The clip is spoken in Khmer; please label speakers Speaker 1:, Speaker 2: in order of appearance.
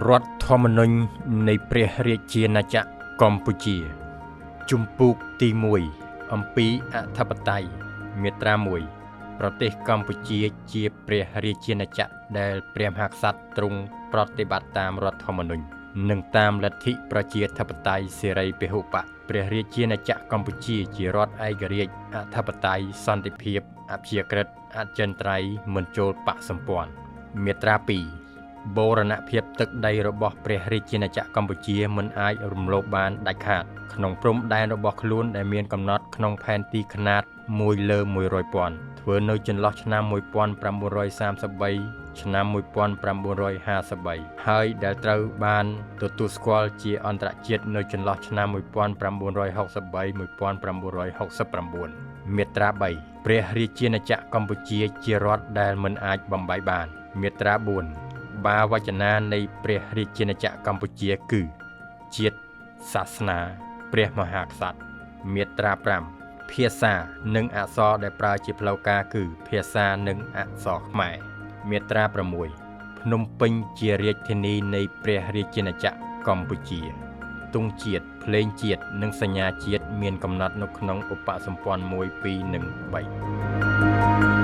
Speaker 1: រដ្ឋធម្មនុញ្ញនៃព្រះរាជាណាចក្រកម្ពុជាជំពូកទី1អំពីអធិបតេយ្យមាត្រា1ប្រទេសកម្ពុជាជាព្រះរាជាណាចក្រដែលព្រះមហាក្សត្រទ្រង់ប្រតិបត្តិតាមរដ្ឋធម្មនុញ្ញនិងតាមលទ្ធិប្រជាធិបតេយ្យសេរីពហុបកព្រះរាជាណាចក្រកម្ពុជាជារដ្ឋឯករាជ្យអធិបតេយ្យសន្តិភាពអព្យាក្រឹតអចិន្ត្រៃយ៍មិនចូលបកសម្ព័ន្ធមាត្រា2បូរណភាពទឹកដីរបស់ព្រះរាជាណាចក្រកម្ពុជាមិនអាចរំលោភបានដាច់ខាតក្នុងព្រំដែនរបស់ខ្លួនដែលមានកំណត់ក្នុងផែនទីខ្នាត1 លើ 100,000 ធ្វើនៅចន្លោះឆ្នាំ1933ឆ្នាំ1953ហើយដែលត្រូវបានទទួលស្គាល់ជាអន្តរជាតិនៅចន្លោះឆ្នាំ1963 1969មាត្រា3ព្រះរាជាណាចក្រកម្ពុជាជារដ្ឋដែលមិនអាចបំបែកបានមាត្រា4បាវចនានៃព្រះរាជាណាចក្រកម្ពុជាគឺជាតិសាសនាព្រះមហាក្សត្រមាត្រា5ភាសានិងអក្សរដែលប្រើជាផ្លូវការគឺភាសានិងអក្សរខ្មែរមាត្រា6ភ្នំពេញជារាជធានីនៃព្រះរាជាណាចក្រកម្ពុជាទង់ជាតិភ្លេងជាតិនិងសញ្ញាជាតិមានកំណត់នៅក្នុងឧបសម្ព័ន្ធ1 2និង3